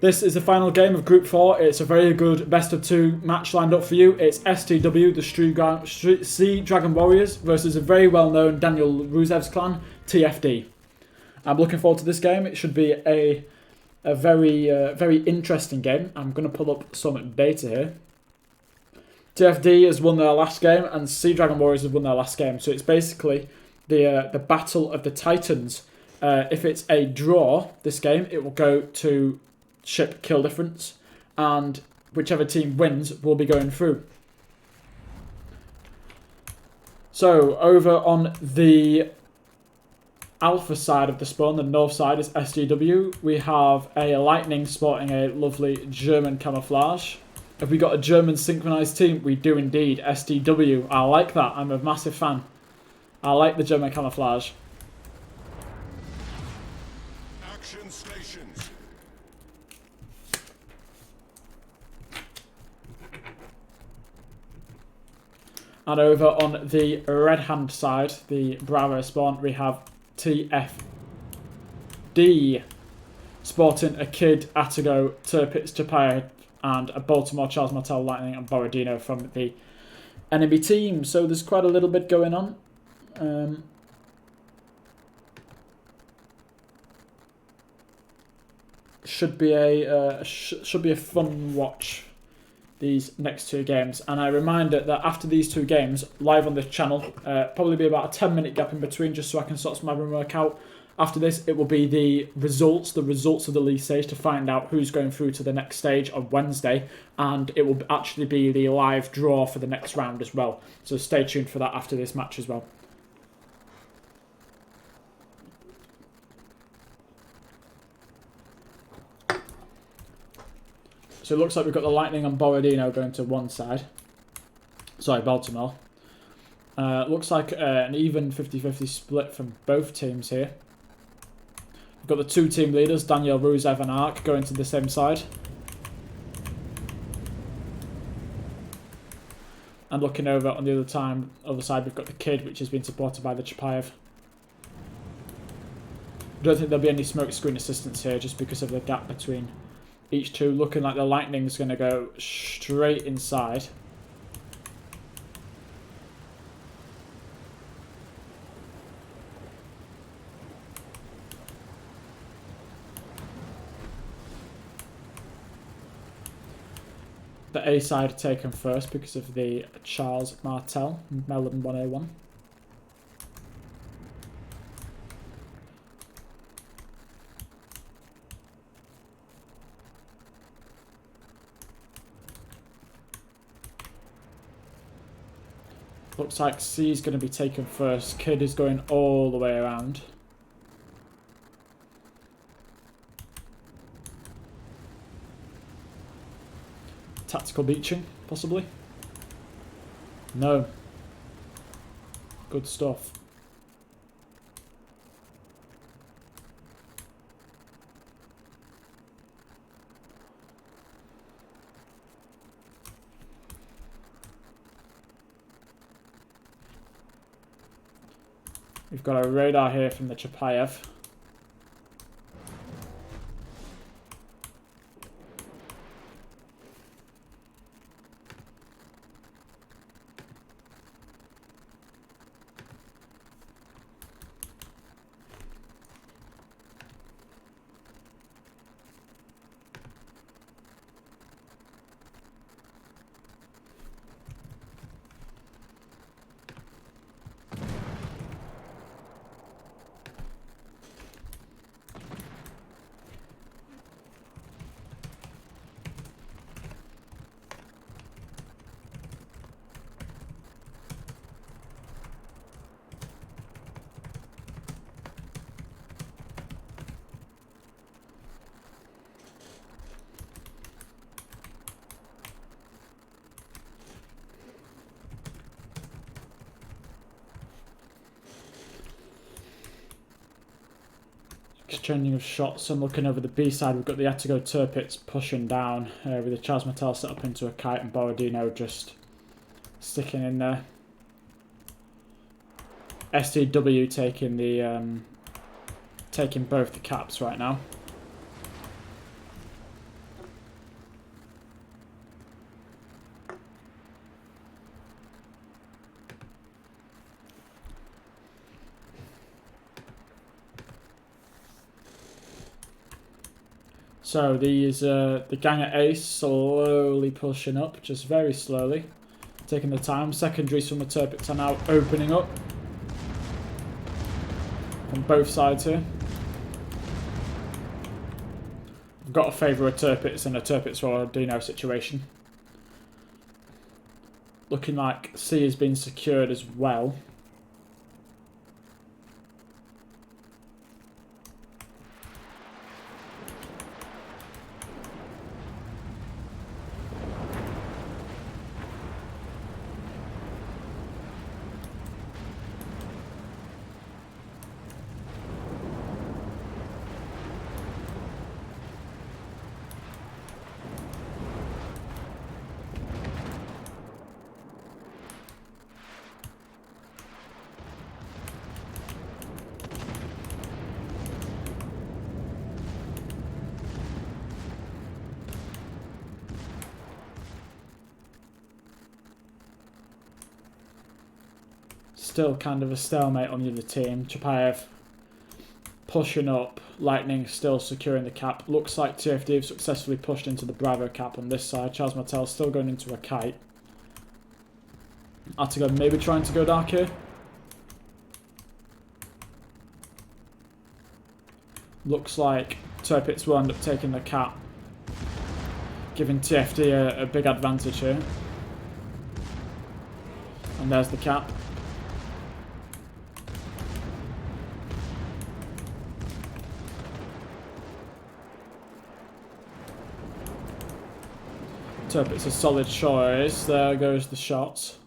This is the final game of Group 4. It's a very good best-of-2 match lined up for you. It's STW, the Sea Dragon Warriors, versus a very well-known Daniel Rusev's clan, TFD. I'm looking forward to this game. It should be a very interesting game. I'm going to pull up some data here. TFD has won their last game, and Sea Dragon Warriors have won their last game. So it's basically the battle of the Titans. If it's a draw, this game, it will go to ship kill difference, and whichever team wins will be going through. So over on the alpha side of the spawn, the north side is SGW. We have a Lightning sporting a lovely German camouflage. Have we got a German synchronized team? We do indeed. SDW. I like that. I'm a massive fan. I like the German camouflage. Action stations. And over on the red hand side, the Bravo spawn, we have TFD sporting a Kid, Atago, Tirpitz, Chapaya, and a Baltimore, Charles Martel, Lightning, and Borodino from the enemy team. So there's quite a little bit going on. Should be a fun watch, these next two games. And I remind it that after these two games, live on this channel, probably be about a 10-minute gap in between, just so I can sort of my work out. After this, it will be the results of the league stage to find out who's going through to the next stage on Wednesday, and it will actually be the live draw for the next round as well. So stay tuned for that after this match as well. So it looks like we've got the Lightning and Borodino going to one side. Sorry, Baltimore. Looks like an even 50-50 split from both teams here. We've got the two team leaders, Daniel Rusev and Ark, going to the same side. And looking over on the other side, we've got the Kid, which has been supported by the Chapayev. I don't think there'll be any smoke screen assistance here, just because of the gap between each two. Looking like the Lightning's going to go straight inside. The A side taken first because of the Charles Martel, Melon 1A1. Looks like C is going to be taken first. Kid is going all the way around. Tactical beaching, possibly? No. Good stuff. We've got a radar here from the Chapayev. Exchanging of shots. I'm looking over the B side. We've got the Atago Tirpitz pushing down with the Charles Martel set up into a kite and Borodino just sticking in there. STW taking the taking both the caps right now. So these the gang at Ace slowly pushing up, just very slowly, taking the time. Secondaries from the Turpits are now opening up from both sides here. I've got to favour a Turpits and a Turpits or Dino situation. Looking like C has been secured as well. Still kind of a stalemate on the other team. Chapayev pushing up. Lightning still securing the cap. Looks like TFD have successfully pushed into the Bravo cap on this side. Charles Martel still going into a kite. Atago maybe trying to go dark here. Looks like Turpits will end up taking the cap, giving TFD a big advantage here. And there's the cap. Turpits a solid choice. There goes the shots.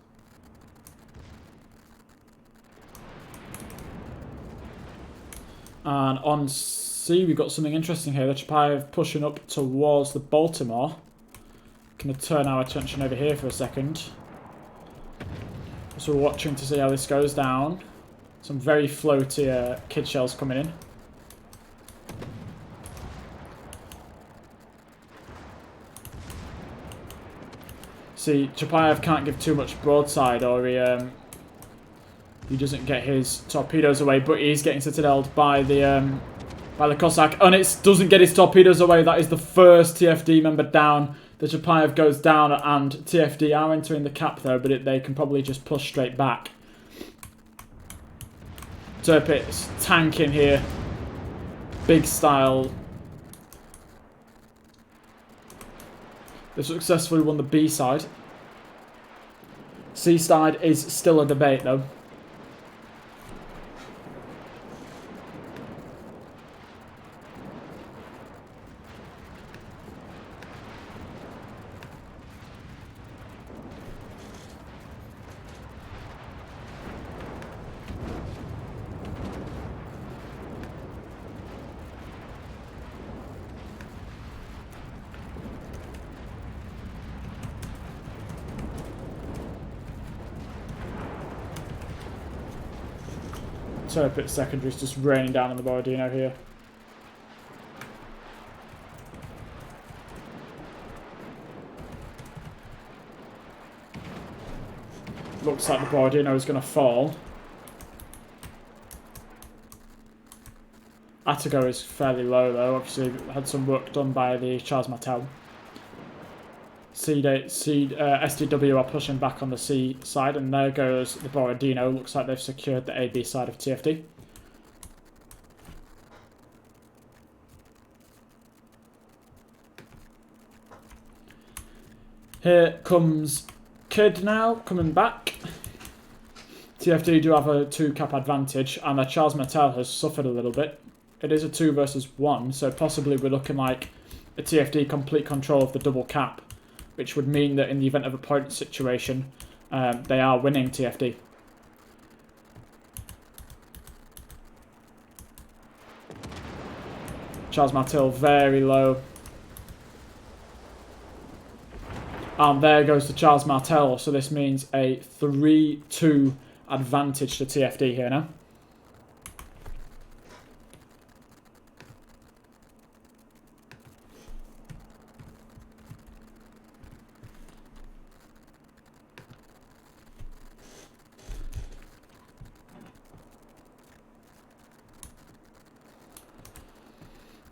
And on C, we've got something interesting here. The Chapayev pushing up towards the Baltimore. Going to turn our attention over here for a second. So we're watching to see how this goes down. Some very floaty kid shells coming in. See, Chapayev can't give too much broadside, or he doesn't get his torpedoes away, but he's getting citadeled by the Cossack, and it doesn't get his torpedoes away. That is the first TFD member down. The Chapayev goes down, and TFD are entering the cap though, but they can probably just push straight back. Turpits tanking here, big style. They successfully won the B side. C side is still a debate though. Turpit secondary is just raining down on the Borodino here. Looks like the Borodino is going to fall. Atago is fairly low though, obviously had some work done by the Charles Martel. SDW are pushing back on the C side, and there goes the Borodino. Looks like they've secured the AB side of TFD. Here comes Kid now, coming back. TFD do have a 2 cap advantage, and Charles Martel has suffered a little bit. It is a 2 versus 1, so possibly we're looking like a TFD complete control of the double cap, which would mean that in the event of a point situation, they are winning TFD. Charles Martel very low. And there goes the Charles Martel, so this means a 3-2 advantage to TFD here now.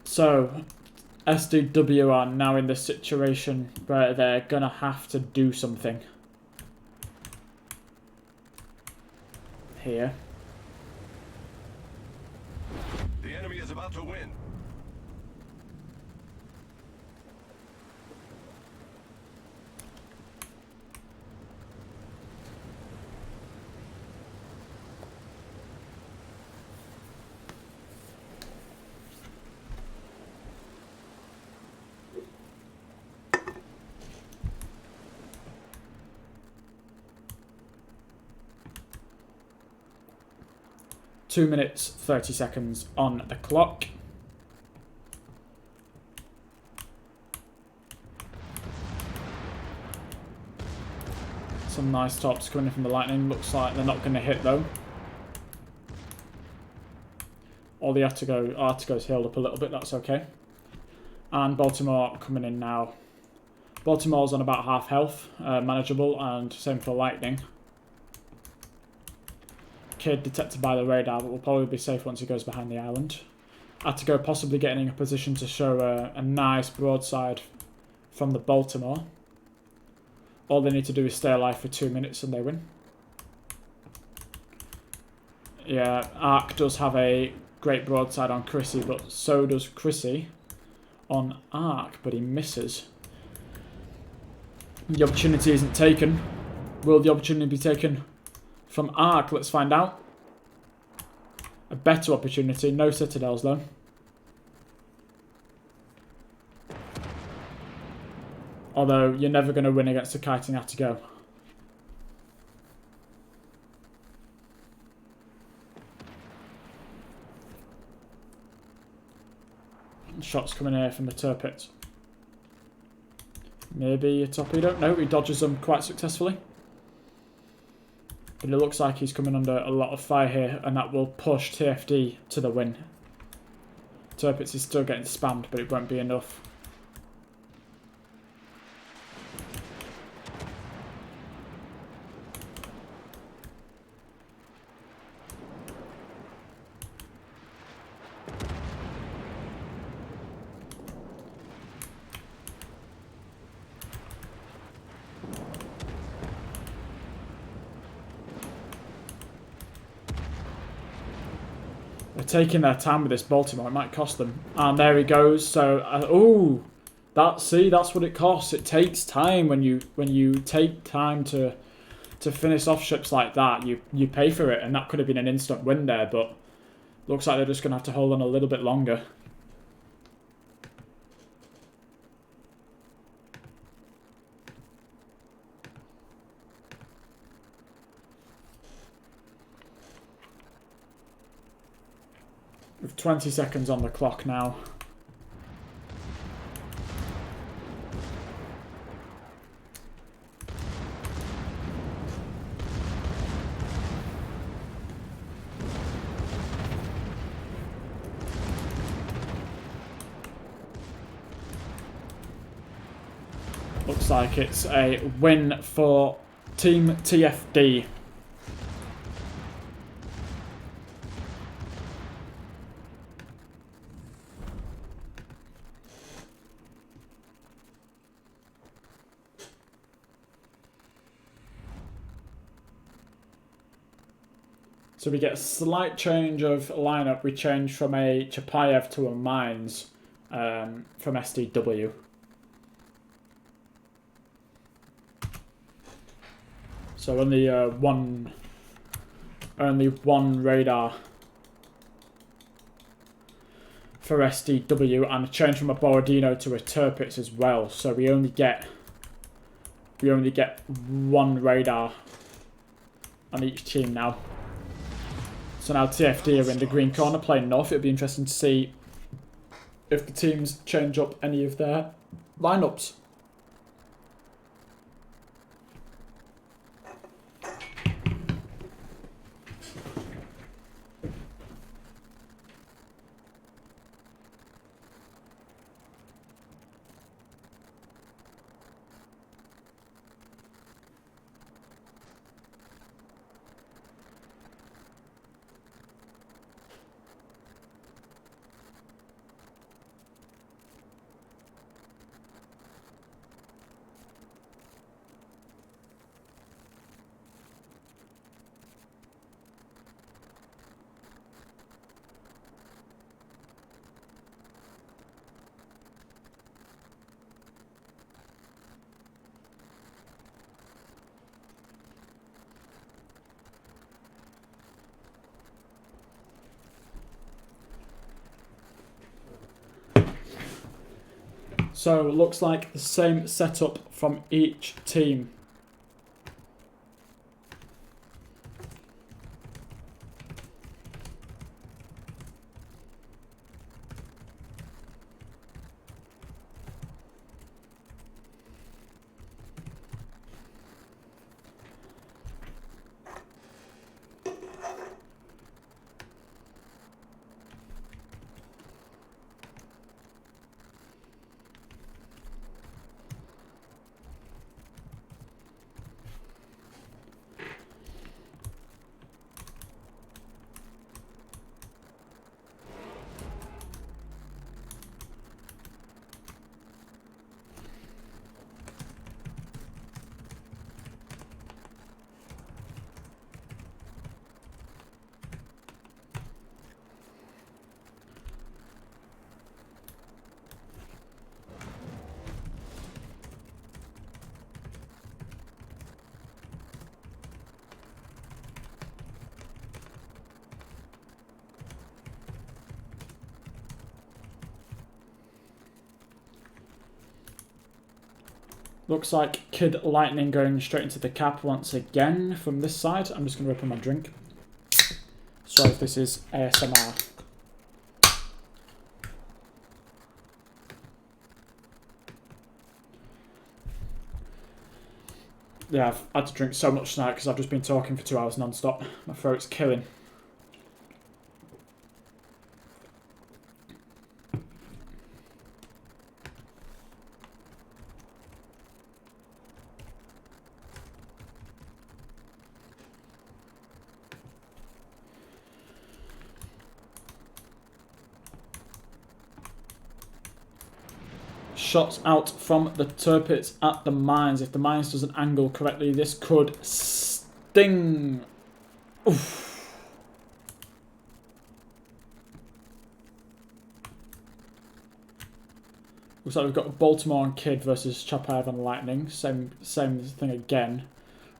So, SDW are now in this situation where they're going to have to do something here. The enemy is about to win. Two minutes, 30 seconds on the clock. Some nice tops coming in from the Lightning. Looks like they're not going to hit though. Or the Artigo's healed up a little bit, that's okay. And Baltimore coming in now. Baltimore's on about half health, manageable, and same for Lightning. Kid detected by the radar, but will probably be safe once he goes behind the island. Artigo possibly getting in a position to show a nice broadside from the Baltimore. All they need to do is stay alive for 2 minutes and they win. Yeah, Ark does have a great broadside on Chrissy, but so does Chrissy on Ark, but he misses. The opportunity isn't taken. Will the opportunity be taken from Ark? Let's find out. A better opportunity. No citadels though. Although you're never going to win against a kiting Artigo. Shots coming here from the Turpits. Maybe a torpedo. No, he dodges them quite successfully. But it looks like he's coming under a lot of fire here, and that will push TFD to the win. Turpits is still getting spammed, but it won't be enough. They're taking their time with this Baltimore. It might cost them. And there he goes. So, ooh, that's what it costs. It takes time when you take time to finish off ships like that. You pay for it, and that could have been an instant win there. But looks like they're just going to have to hold on a little bit longer. With 20 seconds on the clock now. Looks like it's a win for Team TFD. So we get a slight change of lineup. We change from a Chapayev to a Mines from SDW. So only one radar for SDW, and a change from a Borodino to a Turpits as well. So we only get one radar on each team now. So now TFD are in the green corner playing north. It'll be interesting to see if the teams change up any of their lineups. So it looks like the same setup from each team. Looks like Kid Lightning going straight into the cap once again from this side. I'm just going to open my drink. Sorry if this is ASMR. Yeah, I've had to drink so much tonight because I've just been talking for 2 hours non-stop. My throat's killing. Shots out from the turpits at the mines. If the mines doesn't angle correctly, this could sting. Oof. Looks like we've got Baltimore and Kid versus Chapayev and Lightning. Same thing again.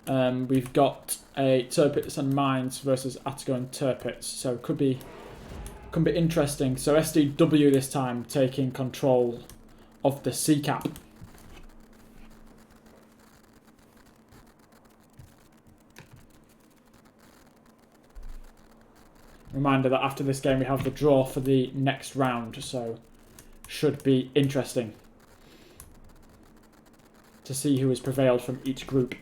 We've got a Turpits and Mines versus Attigo and Turpits. So it could be interesting. So SDW this time taking control of the C cap. Reminder that after this game we have the draw for the next round, so should be interesting to see who has prevailed from each group.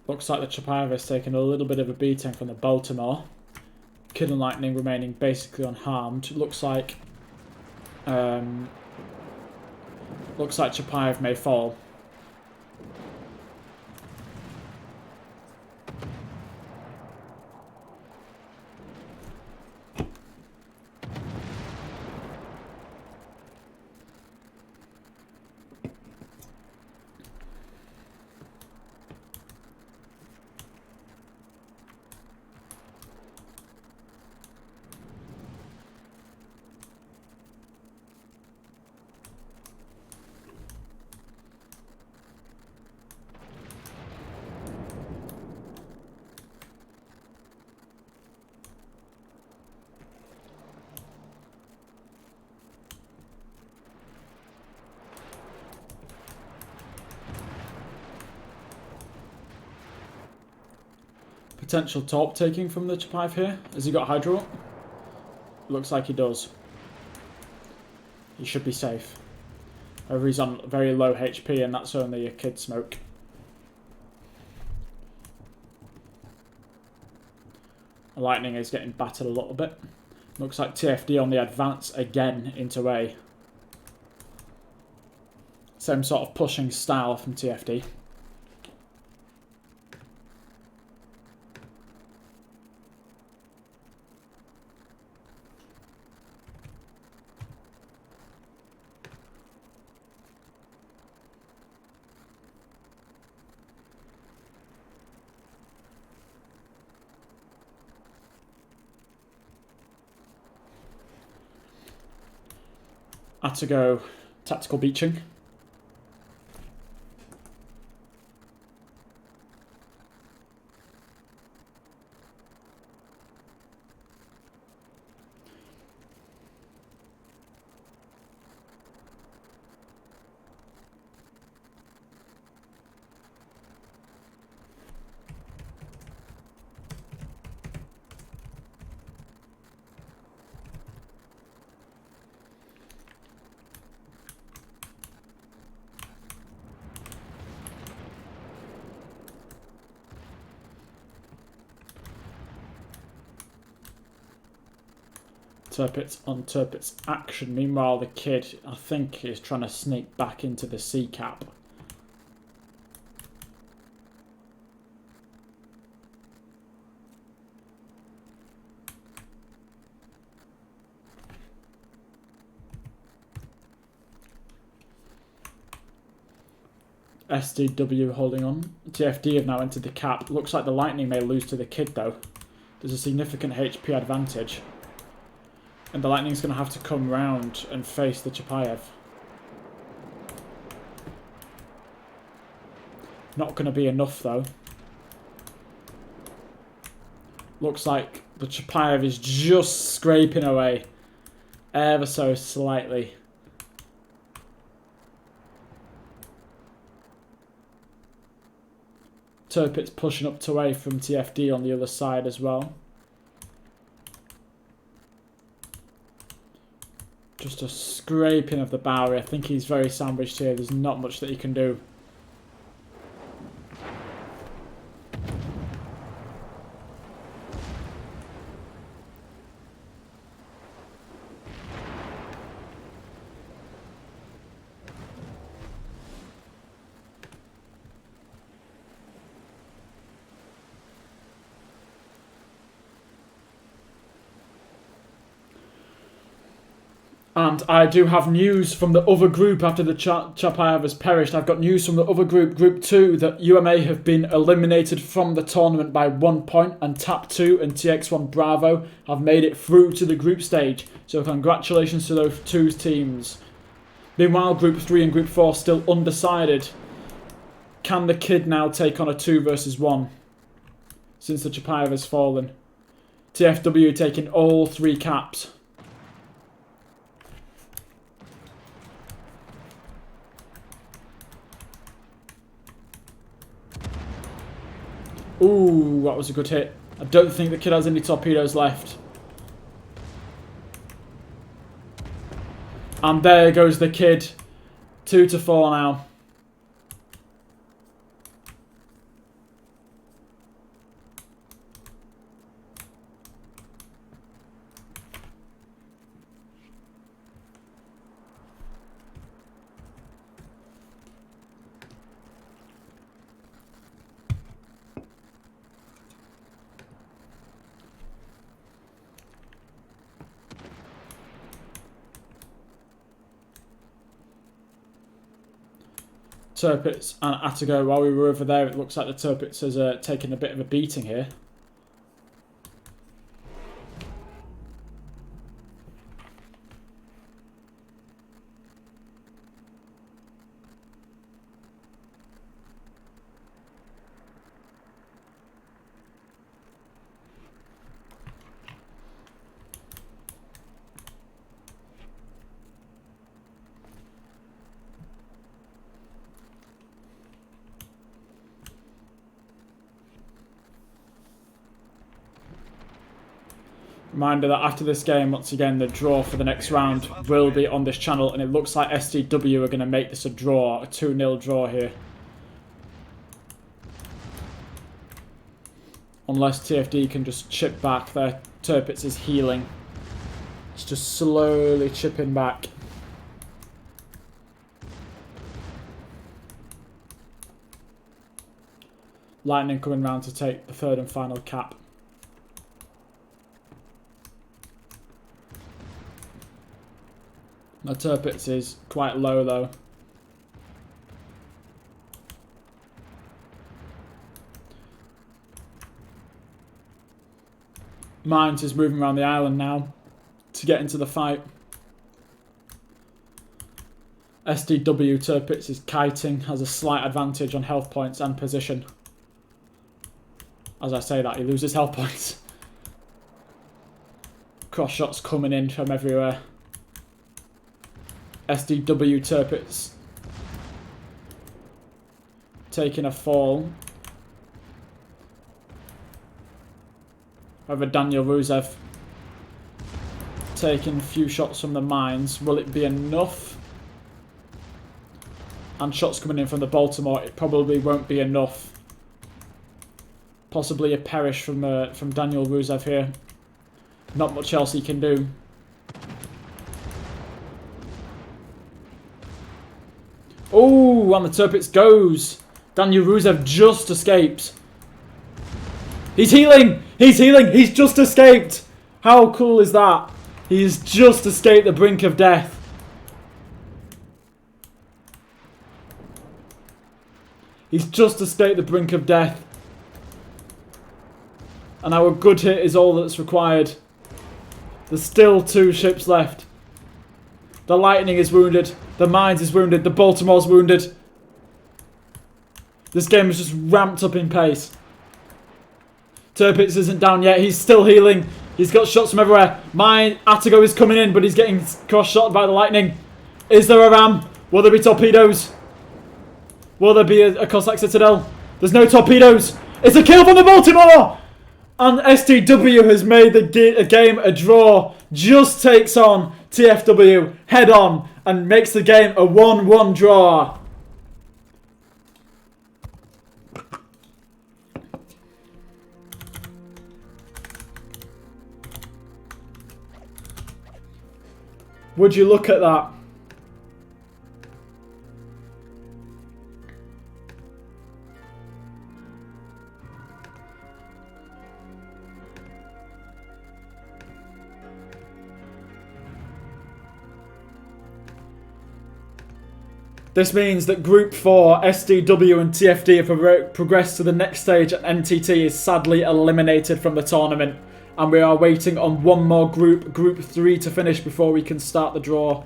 Looks like the Chapayev has taken a little bit of a beating from the Baltimore. Kid and Lightning remaining basically unharmed. Looks like Chapayev may fall. Potential top taking from the Chapayev here. Has he got Hydro? Looks like he does. He should be safe. However, he's on very low HP and that's only a Kid smoke. Lightning is getting battered a little bit. Looks like TFD on the advance again into A. Same sort of pushing style from TFD. Attigo Tactical beaching. Turpitz on Turpitz action. Meanwhile, the kid, I think, is trying to sneak back into the C cap. SDW holding on. TFD have now entered the cap. Looks like the Lightning may lose to the kid though. There's a significant HP advantage. And the Lightning's going to have to come round and face the Chapayev. Not going to be enough though. Looks like the Chapayev is just scraping away. Ever so slightly. Turpitz pushing up to away from TFD on the other side as well. Just a scraping of the Bowery. I think he's very sandwiched here. There's not much that he can do. And I do have news from the other group after the Chapayev has perished. I've got news from the other group, Group 2, that UMA have been eliminated from the tournament by 1 point, and TAP2 and TX1 Bravo have made it through to the group stage. So congratulations to those two teams. Meanwhile, Group 3 and Group 4 still undecided. Can the kid now take on a 2 versus 1? Since the Chapayev has fallen. TFW taking all 3 caps. Ooh, that was a good hit. I don't think the kid has any torpedoes left. And there goes the kid. 2 to 4 now. Turpitz and Atago, while we were over there, it looks like the Turpitz has taken a bit of a beating here. Reminder that after this game, once again, the draw for the next round will be on this channel, and it looks like SDW are going to make this a draw, a 2-0 draw here. Unless TFD can just chip back. Their Turpitz is healing. It's just slowly chipping back. Lightning coming round to take the 3rd and final cap. My Turpitz is quite low though. Mines is moving around the island now to get into the fight. SDW Tirpitz is kiting, has a slight advantage on health points and position. As I say that, he loses health points. Cross shots coming in from everywhere. SDW Tirpitz taking a fall. Over Daniel Rusev taking a few shots from the mines. Will it be enough? And shots coming in from the Baltimore. It probably won't be enough. Possibly a perish from Daniel Rusev here. Not much else he can do. Oh, and the Tirpitz goes. Daniel Rusev just escaped. He's healing! He's healing! He's just escaped! How cool is that? He's just escaped the brink of death. He's just escaped the brink of death. And our good hit is all that's required. There's still 2 ships left. The Lightning is wounded. The Mines is wounded. The Baltimore's wounded. This game is just ramped up in pace. Tirpitz isn't down yet. He's still healing. He's got shots from everywhere. Attigo is coming in, but he's getting cross-shot by the Lightning. Is there a ram? Will there be torpedoes? Will there be a Cossack Citadel? There's no torpedoes. It's a kill from the Baltimore! And STW has made the game a draw. Just takes on TFW head on and makes the game a 1-1 draw. Would you look at that? This means that Group 4, SDW and TFD have progressed to the next stage, and NTT is sadly eliminated from the tournament. And we are waiting on one more group, Group 3, to finish before we can start the draw.